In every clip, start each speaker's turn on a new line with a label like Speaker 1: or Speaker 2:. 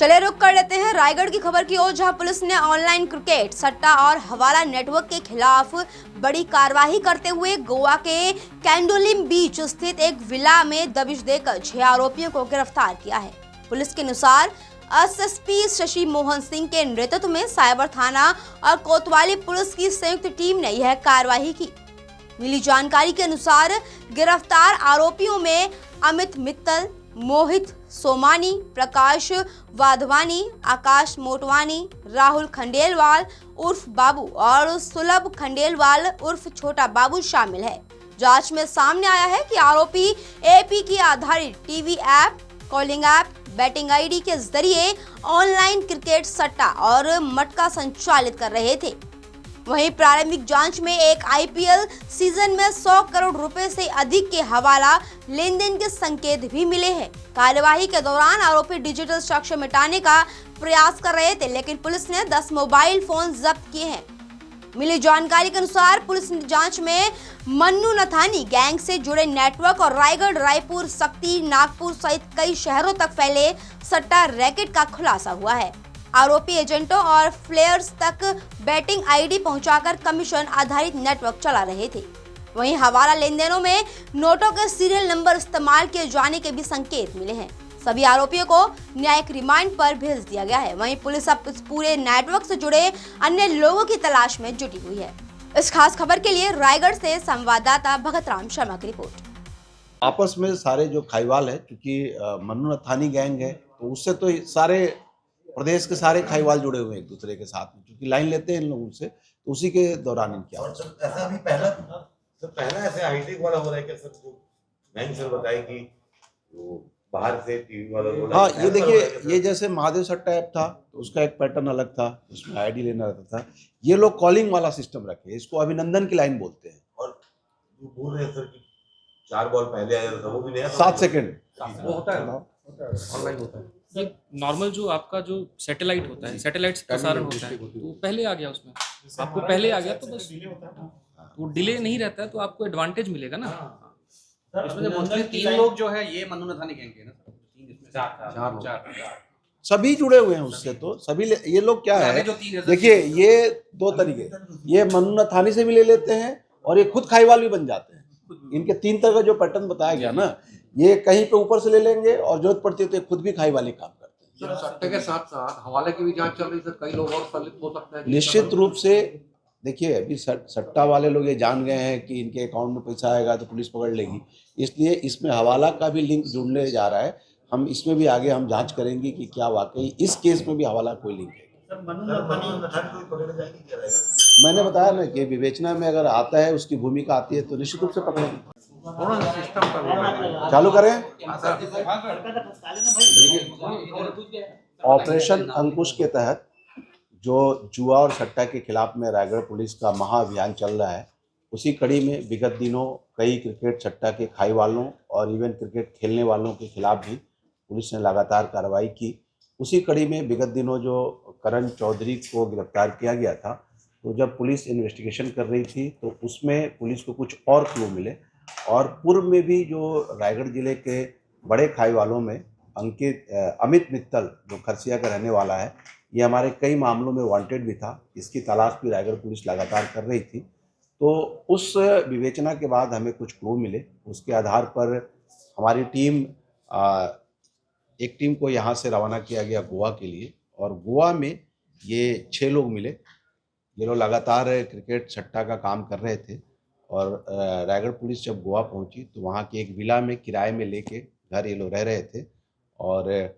Speaker 1: चले रुक कर लेते हैं रायगढ़ की खबर की ओर, जहां पुलिस ने ऑनलाइन क्रिकेट, सट्टा और हवाला नेटवर्क के खिलाफ बड़ी कार्रवाई करते हुए गोवा के कैंडोलिम बीच स्थित एक विला में दबिश देकर 6 आरोपियों को गिरफ्तार किया है। पुलिस के अनुसार एसएसपी शशि मोहन सिंह के नेतृत्व में साइबर थाना और कोतवाली पुलिस की संयुक्त टीम ने यह कार्रवाई की। मिली जानकारी के अनुसार गिरफ्तार आरोपियों में अमित मित्तल, मोहित सोमानी, प्रकाश वाधवानी, आकाश मोटवानी, राहुल खंडेलवाल उर्फ बाबू और सुलभ खंडेलवाल उर्फ छोटा बाबू शामिल है। जांच में सामने आया है कि आरोपी एपी की आधारित TV app, calling app, batting ID के जरिए ऑनलाइन क्रिकेट, सट्टा और मटका संचालित कर रहे थे। वहीं प्रारंभिक जांच में एक आईपीएल सीजन में 100 करोड़ रुपए से अधिक के हवाला लेन देन के संकेत भी मिले हैं। कार्यवाही के दौरान आरोपी डिजिटल साक्ष्य मिटाने का प्रयास कर रहे थे, लेकिन पुलिस ने 10 मोबाइल फोन जब्त किए हैं। मिली जानकारी के अनुसार पुलिस ने जांच में मन्नू नथानी गैंग से जुड़े नेटवर्क और रायगढ़, रायपुर, शक्ति, नागपुर सहित कई शहरों तक फैले सट्टा रैकेट का खुलासा हुआ है। आरोपी एजेंटों और प्लेयर्स तक बैटिंग आईडी पहुंचाकर कमीशन आधारित नेटवर्क चला रहे थे। वहीं हवाला लेन देनों में नोटों के सीरियल नंबर इस्तेमाल किए जाने के भी संकेत मिले हैं। सभी आरोपियों को न्यायिक रिमांड पर भेज दिया गया है। वहीं पुलिस अब इस पूरे नेटवर्क से जुड़े अन्य लोगों की तलाश में जुटी हुई है। इस खास खबर के लिए रायगढ़ से संवाददाता भगत राम शर्मा की रिपोर्ट।
Speaker 2: आपस में सारे जो खाईवाल है, क्योंकि मन्नू नथानी गैंग है, तो उससे तो सारे प्रदेश के सारे खाईवाल जुड़े हुए हैं एक दूसरे के साथ में, क्योंकि लाइन लेते हैं इन लोगों से, तो उसी के दौरान इनकी
Speaker 3: और सर ऐसा भी पहला ऐसे हाईटेक वाला हो रहा है कि सर जो मैंने सर बताया कि वो बाहर से टीवी वाला बोला।
Speaker 2: हाँ, ये देखिए, ये जैसे महादेव सट्टा ऐप था तो उसका एक पैटर्न अलग था, उसमें आईडी लेना रहता था। ये लोग कॉलिंग वाला सिस्टम रखे, इसको अभिनंदन की लाइन बोलते हैं।
Speaker 3: और जो बोल रहे हैं सर कि 4 बॉल पहले आया था वो भी नया
Speaker 2: 7 सेकंड
Speaker 4: वो होता है, ऑनलाइन होता है। ये नॉर्मल जो आपका जो सैटेलाइट होता है, सैटेलाइट से प्रसारण होता है, तो पहले आ गया उसमें, आपको पहले आ गया तो बस वो डिले नहीं रहता है, तो आपको एडवांटेज मिलेगा ना।
Speaker 5: इसमें मोस्टली 3 लोग जो है ये मन्नू नथानी गैंग के ना सर, 3 इसमें 4
Speaker 2: सभी जुड़े हुए हैं उससे, तो सभी ये लोग क्या है, देखिए ये 2 तरीके, ये मन्नू नथानी से भी ले लेते हैं और ये खुद खाईवाल भी बन जाते हैं। इनके 3 तरह का जो पैटर्न बताया गया ना, ये कहीं पे ऊपर से ले लेंगे और जरूरत पड़ती है तो खुद भी खाई वाले काम करते हैं।
Speaker 5: सट्टे के साथ साथ हवाले की भी जांच चल रही है, कई लोग और संलिप्त हो सकते हैं।
Speaker 2: निश्चित रूप से देखिए, अभी सट्टा वाले लोग ये जान गए हैं कि इनके अकाउंट में पैसा आएगा तो पुलिस पकड़ लेगी, इसलिए इसमें हवाला का भी लिंक जुड़ने जा रहा है। हम इसमें भी आगे हम जांच करेंगे कि क्या वाकई इस केस में भी हवाला कोई लिंक है। मैंने बताया ना कि विवेचना में अगर आता है, उसकी भूमिका आती है, तो निश्चित रूप से पकड़ेंगे। चालू करें। ऑपरेशन अंकुश के तहत जो जुआ और सट्टा के खिलाफ में रायगढ़ पुलिस का महाअभियान चल रहा है, उसी कड़ी में विगत दिनों कई क्रिकेट सट्टा के खाई वालों और इवन क्रिकेट खेलने वालों के खिलाफ भी पुलिस ने लगातार कार्रवाई की। उसी कड़ी में विगत दिनों जो करण चौधरी को गिरफ्तार किया गया था, तो जब पुलिस इन्वेस्टिगेशन कर रही थी तो उसमें पुलिस को कुछ और क्लू मिले, और पूर्व में भी जो रायगढ़ जिले के बड़े खाई वालों में अमित मित्तल, जो खरसिया का रहने वाला है, ये हमारे कई मामलों में वांटेड भी था। इसकी तलाश भी रायगढ़ पुलिस लगातार कर रही थी। तो उस विवेचना के बाद हमें कुछ क्लू मिले, उसके आधार पर हमारी टीम एक टीम को यहाँ से रवाना किया गया गोवा के लिए, और गोवा में ये 6 लोग मिले। ये लोग लगातार क्रिकेट सट्टा का काम कर रहे थे, और रायगढ़ पुलिस जब गोवा पहुंची तो वहाँ के एक विला में किराए में लेके घर ये लोग रह रहे थे, और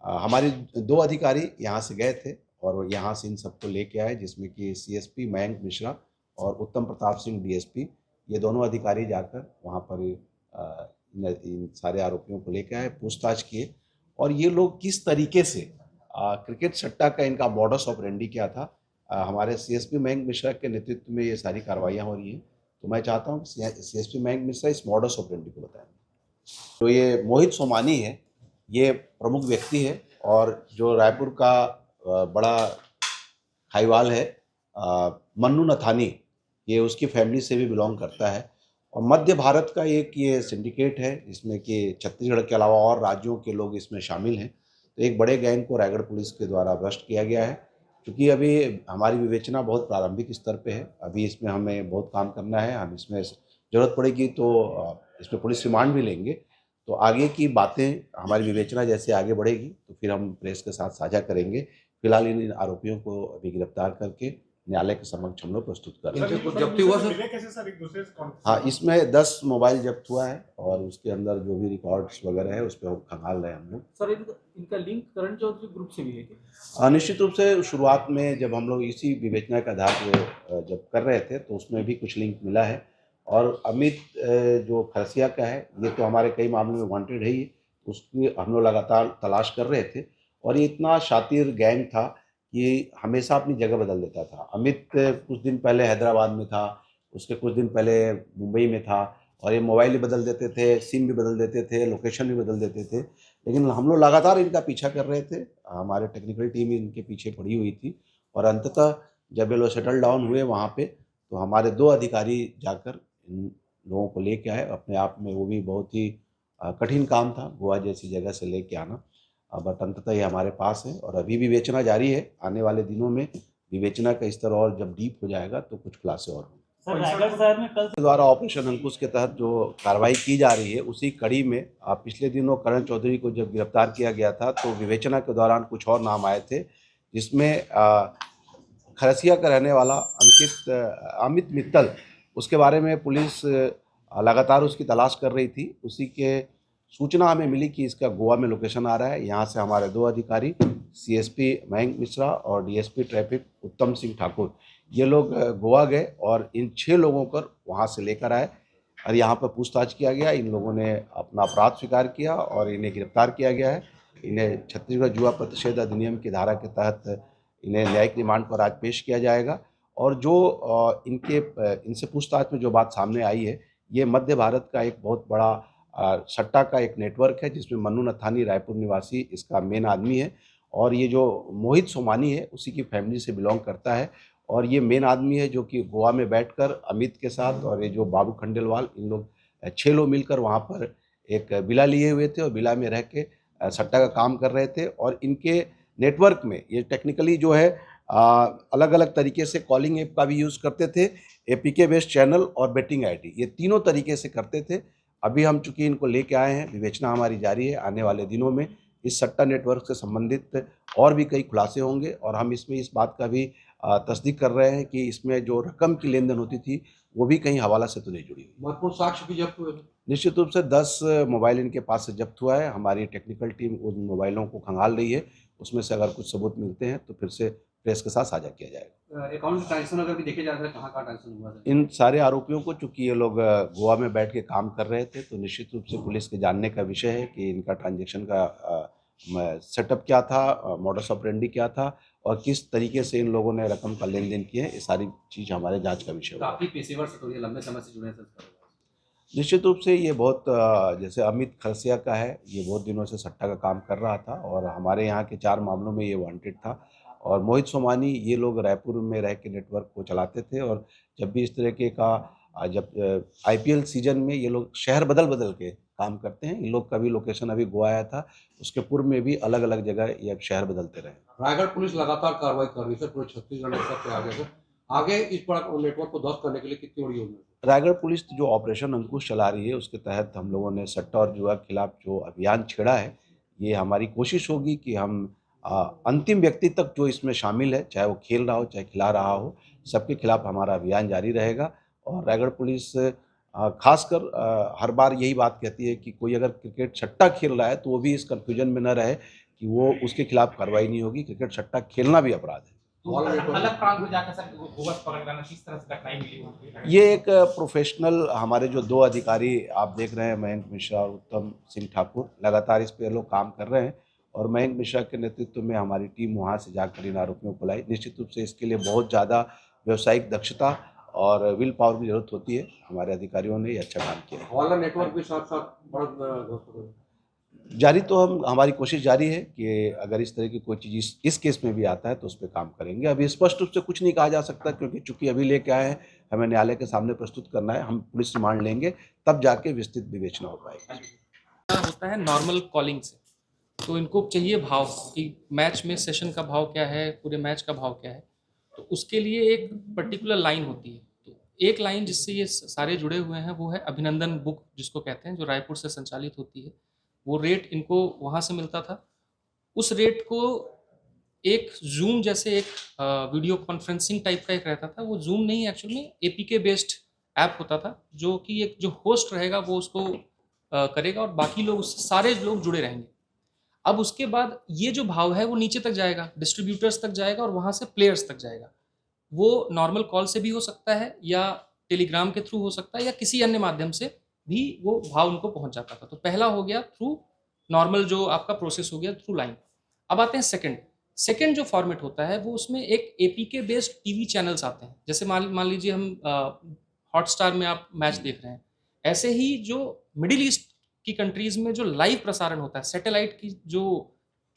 Speaker 2: हमारे 2 अधिकारी यहाँ से गए थे और यहाँ से इन सबको लेके आए, जिसमें कि सीएसपी मयंक मिश्रा और उत्तम प्रताप सिंह डीएसपी, ये दोनों अधिकारी जाकर वहाँ पर इन सारे आरोपियों को लेके आए, पूछताछ किए, और ये लोग किस तरीके से क्रिकेट सट्टा का इनका मॉडस ऑपरेंडी क्या था। हमारे सीएसपी मयंक मिश्रा के नेतृत्व में ये सारी कार्रवाइयाँ हो रही हैं, तो मैं चाहता हूँ कि सीएसपी मयंक मिश्रा इस मॉडस ऑपरेंडी को बताएं। तो ये मोहित सोमानी है, ये प्रमुख व्यक्ति है, और जो रायपुर का बड़ा खाईवाल है मन्नू नथानी, ये उसकी फैमिली से भी बिलोंग करता है। और मध्य भारत का एक ये सिंडिकेट है, जिसमें कि छत्तीसगढ़ के अलावा और राज्यों के लोग इसमें शामिल हैं। तो एक बड़े गैंग को रायगढ़ पुलिस के द्वारा भ्रष्ट किया गया है। क्योंकि अभी हमारी विवेचना बहुत प्रारंभिक स्तर पे है, अभी इसमें हमें बहुत काम करना है। हम इसमें ज़रूरत पड़ेगी तो इसमें पुलिस रिमांड भी लेंगे। तो आगे की बातें हमारी विवेचना जैसे आगे बढ़ेगी तो फिर हम प्रेस के साथ साझा करेंगे। फिलहाल इन आरोपियों को अभी गिरफ्तार करके न्यायालय के समक्ष हम लोग प्रस्तुत कर रहे हैं।
Speaker 5: इनसे कुछ जब्ती हुआ सर?
Speaker 6: मिले कैसे सर एक दूसरे से कौन?
Speaker 2: हाँ, इसमें 10 मोबाइल जब्त हुआ है और उसके अंदर जो भी रिकॉर्ड्स वगैरह है उस पर खंगाल रहे हैं हम लोग।
Speaker 7: सर इनका लिंक करण चौधरी ग्रुप से भी है क्या?
Speaker 2: निश्चित रूप से शुरुआत में जब हम लोग इसी विवेचना के आधार पर जब कर रहे थे तो उसमें भी कुछ लिंक मिला है। और अमित जो खरसिया का है, ये तो हमारे कई मामलों में वांटेड है ही, उसकी हम लोग लगातार तलाश कर रहे थे। और ये इतना शातिर गैंग था कि हमेशा अपनी जगह बदल देता था। अमित कुछ दिन पहले हैदराबाद में था, उसके कुछ दिन पहले मुंबई में था, और ये मोबाइल भी बदल देते थे, सिम भी बदल देते थे, लोकेशन भी बदल देते थे। लेकिन हम लोग लगातार इनका पीछा कर रहे थे, हमारे टेक्निकल टीम इनके पीछे पड़ी हुई थी। और अंततः जब ये लोग सेटल डाउन हुए वहाँ पे, तो हमारे 2 अधिकारी जाकर इन लोगों को लेके आए। अपने आप में वो भी बहुत ही कठिन काम था, गोवा जैसी जगह से लेके आना। बट अंततः ये हमारे पास है और अभी विवेचना जारी है। आने वाले दिनों में विवेचना का स्तर और जब डीप हो जाएगा तो कुछ खुलासे और होंगे।
Speaker 7: सर रायगढ़ शहर में कल
Speaker 2: द्वारा ऑपरेशन अंकुश के तहत जो कार्रवाई की जा रही है, उसी कड़ी में पिछले दिनों करण चौधरी को जब गिरफ्तार किया गया था तो विवेचना के दौरान कुछ और नाम आए थे, जिसमें खरसिया का रहने वाला अमित मित्तल, उसके बारे में पुलिस लगातार उसकी तलाश कर रही थी। उसी के सूचना हमें मिली कि इसका गोवा में लोकेशन आ रहा है। यहाँ से हमारे 2 अधिकारी CSP मयंक मिश्रा और DSP ट्रैफिक उत्तम सिंह ठाकुर, ये लोग गोवा गए और इन 6 लोगों को वहाँ से लेकर आए और यहाँ पर पूछताछ किया गया। इन लोगों ने अपना अपराध स्वीकार किया और इन्हें गिरफ्तार किया गया है। इन्हें छत्तीसगढ़ जुआ प्रतिषेध अधिनियम की धारा के तहत इन्हें न्यायिक रिमांड पर आज पेश किया जाएगा। और जो इनसे पूछताछ में जो बात सामने आई है, ये मध्य भारत का एक बहुत बड़ा सट्टा का एक नेटवर्क है, जिसमें मन्नू नथानी रायपुर निवासी इसका मेन आदमी है। और ये जो मोहित सोमानी है, उसी की फैमिली से बिलोंग करता है। और ये मेन आदमी है जो कि गोवा में बैठकर अमित के साथ और ये जो बाबू खंडेलवाल, इन लोग 6 लोग मिलकर वहाँ पर एक विला लिए हुए थे और विला में रह के सट्टा का काम कर रहे थे। और इनके नेटवर्क में ये टेक्निकली जो है अलग अलग तरीके से कॉलिंग ऐप का भी यूज़ करते थे, APK बेस्ड चैनल और बेटिंग ID, ये तीनों तरीके से करते थे। अभी हम चूँकि इनको लेके आए हैं, विवेचना हमारी जारी है। आने वाले दिनों में इस सट्टा नेटवर्क से संबंधित और भी कई खुलासे होंगे और हम इसमें इस बात का भी तस्दीक कर रहे हैं कि इसमें जो रकम की लेन देन होती थी वो भी कहीं हवाला से तो नहीं जुड़ी हुई।
Speaker 5: महत्वपूर्ण साक्ष्य भी जब्त हुए?
Speaker 2: निश्चित रूप से 10 मोबाइल इनके पास से जब्त हुआ है। हमारी टेक्निकल टीम उन मोबाइलों को खंगाल रही है, उसमें से अगर कुछ सबूत मिलते हैं तो फिर से प्रेस के साथ साझा किया जाएगा।
Speaker 5: अकाउंट ट्रांजेक्शन अगर भी देखे जाता है, कहाँ ट्रांजेक्शन हुआ था?
Speaker 2: इन सारे आरोपियों को, चूंकि ये लोग गोवा में बैठ के काम कर रहे थे, तो निश्चित रूप से पुलिस के जानने का विषय है कि इनका ट्रांजैक्शन का सेटअप क्या था, मॉडस ऑपरेंडी क्या था और किस तरीके से इन लोगों ने रकम का लेन देन किया है। ये सारी चीज़ हमारे जांच का विषय होगा।
Speaker 5: काफ़ी पेशेवर से थोड़ी लंबे समय से जुड़े हैं सर।
Speaker 2: निश्चित रूप से ये बहुत जैसे अमित खरसिया का है, ये बहुत दिनों से सट्टा का काम कर रहा था और हमारे यहाँ के 4 मामलों में ये वांटेड था। और मोहित सोमानी, ये लोग रायपुर में रह के नेटवर्क को चलाते थे और जब भी इस तरीके का जब IPL सीजन में ये लोग शहर बदल बदल के काम करते हैं। इन लोग का भी लोकेशन अभी गोवा आया था, उसके पूर्व में भी अलग अलग जगह ये शहर बदलते रहे।
Speaker 5: रायगढ़ पुलिस लगातार कार्रवाई कर रही है सर, पूरे छत्तीसगढ़ नेटवर्क पे आगे सर। आगे इस नेटवर्क को ध्वस्त करने के लिए कितनी बड़ी योजना?
Speaker 2: रायगढ़ पुलिस जो ऑपरेशन अंकुश चला रही है, उसके तहत हम लोगों ने सट्टा और जुआ के खिलाफ जो अभियान छेड़ा है, ये हमारी कोशिश होगी कि हम अंतिम व्यक्ति तक जो इसमें शामिल है, चाहे वो खेल रहा हो चाहे खिला रहा हो, सबके खिलाफ हमारा अभियान जारी रहेगा। और रायगढ़ पुलिस खासकर हर बार यही बात कहती है कि कोई अगर क्रिकेट सट्टा खेल रहा है तो वो भी इस कन्फ्यूजन में न रहे कि वो उसके खिलाफ कार्रवाई नहीं होगी। क्रिकेट सट्टा खेलना भी अपराध है।
Speaker 6: अलग प्रांत में जाकर सर गोवंश पकड़ लाना, किस तरह से कठिनाई मिली होगी?
Speaker 2: ये एक प्रोफेशनल, हमारे जो 2 अधिकारी आप देख रहे हैं, मयंक मिश्रा और उत्तम सिंह ठाकुर, लगातार इस पे लोग काम कर रहे हैं और मयंक मिश्रा के नेतृत्व में हमारी टीम वहाँ से जाकर इन आरोपियों को लाई। निश्चित रूप से इसके लिए बहुत ज़्यादा व्यावसायिक दक्षता और विल पावर की जरूरत होती है। हमारे अधिकारियों ने ये अच्छा काम किया।
Speaker 5: हवाला नेटवर्क भी साथ साथ
Speaker 2: जारी तो हमारी कोशिश जारी है कि अगर इस तरह की कोई चीज़ इस केस में भी आता है तो उस पर काम करेंगे। अभी स्पष्ट रूप से कुछ नहीं कहा जा सकता, क्योंकि चूंकि अभी लेके आए हैं, हमें न्यायालय के सामने प्रस्तुत करना है। हम पुलिस रिमांड लेंगे, तब जाके विस्तृत विवेचना हो पाएगी।
Speaker 4: होता है नॉर्मल कॉलिंग से, तो इनको चाहिए भाव कि मैच में सेशन का भाव क्या है, पूरे मैच का भाव क्या है। तो उसके लिए एक पर्टिकुलर लाइन होती है। तो एक लाइन जिससे ये सारे जुड़े हुए हैं वो है अभिनंदन बुक, जिसको कहते हैं, जो रायपुर से संचालित होती है। वो रेट इनको वहाँ से मिलता था। उस रेट को एक जूम जैसे एक वीडियो कॉन्फ्रेंसिंग टाइप का एक रहता था। वो जूम नहीं, एक्चुअली में एपीके बेस्ड ऐप होता था, जो कि एक जो होस्ट रहेगा वो उसको करेगा और बाकी लोग, उससे सारे लोग जुड़े रहेंगे। अब उसके बाद ये जो भाव है वो नीचे तक जाएगा, डिस्ट्रीब्यूटर्स तक जाएगा और वहाँ से प्लेयर्स तक जाएगा। वो नॉर्मल कॉल से भी हो सकता है या टेलीग्राम के थ्रू हो सकता है या किसी अन्य माध्यम से भी वो भाव उनको पहुंच जाता था। तो पहला हो गया थ्रू नॉर्मल, जो आपका प्रोसेस हो गया थ्रू लाइन। अब आते हैं सेकंड जो फॉर्मेट होता है वो, उसमें एक एपीके बेस्ड टीवी चैनल्स आते हैं। जैसे मान लीजिए हम हॉटस्टार में आप मैच देख रहे हैं, ऐसे ही जो मिडिल ईस्ट की कंट्रीज में जो लाइव प्रसारण होता है, सैटेलाइट की जो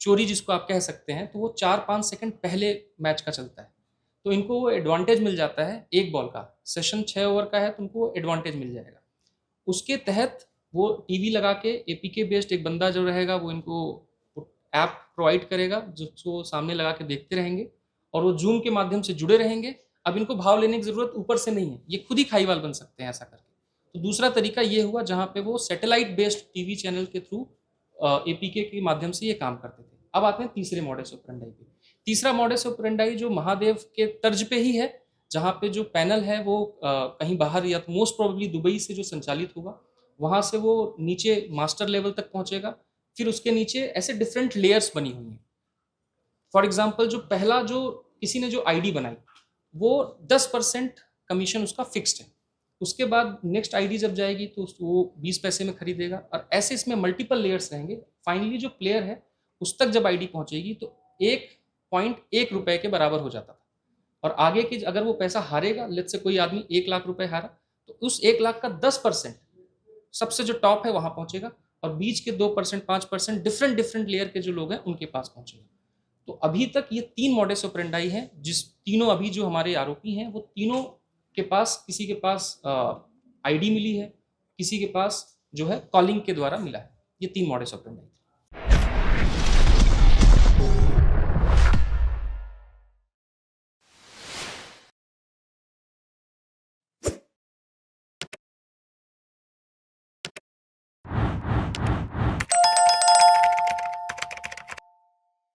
Speaker 4: चोरी जिसको आप कह सकते हैं, तो वो 4-5 सेकंड पहले मैच का चलता है। तो इनको वो एडवांटेज मिल जाता है एक बॉल का। सेशन 6 ओवर का है तो उनको एडवांटेज मिल जाएगा। उसके तहत वो टीवी लगा के एपीके बेस्ड एक बंदा जो रहेगा वो इनको ऐप प्रोवाइड करेगा, जिसको सामने लगा के देखते रहेंगे और वो जूम के माध्यम से जुड़े रहेंगे। अब इनको भाव लेने की जरूरत ऊपर से नहीं है, ये खुद ही खाईवाल बन सकते हैं ऐसा करके। तो दूसरा तरीका ये हुआ जहाँ पे वो सैटेलाइट बेस्ड टीवी चैनल के थ्रू एपीके के माध्यम से ये काम करते थे। अब आते हैं तीसरे मॉडस ऑपरेंडाई पे। तीसरा मॉडस ऑपरेंडाई जो महादेव के तर्ज पे ही है, जहाँ पे जो पैनल है वो कहीं बाहर या मोस्ट प्रोबेबली दुबई से जो संचालित होगा, वहाँ से वो नीचे मास्टर लेवल तक पहुँचेगा। फिर उसके नीचे ऐसे डिफरेंट लेयर्स बनी हुई हैं। फॉर एग्जाम्पल, जो पहला जो किसी ने जो आईडी बनाई वो 10% कमीशन उसका फिक्स्ड है। उसके बाद नेक्स्ट आईडी जब जाएगी तो वो 20 पैसे में खरीदेगा, और ऐसे इसमें मल्टीपल लेयर्स रहेंगे। फाइनली जो प्लेयर है उस तक जब आईडी पहुंचेगी तो 1.1 रुपए के बराबर हो जाता था। और आगे की अगर वो पैसा हारेगा, लेट्स से कोई आदमी 1 लाख रुपए हारा, तो उस 1 लाख का 10% सबसे जो टॉप है वहां पहुंचेगा, और बीच के 2%, 5% डिफरेंट लेयर के जो लोग हैं उनके पास पहुंचेगा। तो अभी तक ये 3 मॉडस ऑपरेंडाई हैं, जिस तीनों अभी जो हमारे आरोपी हैं वो तीनों के पास, किसी के पास आईडी मिली है, किसी के पास जो है कॉलिंग के द्वारा मिला है। ये 3 मॉडस ऑपरेंडाई।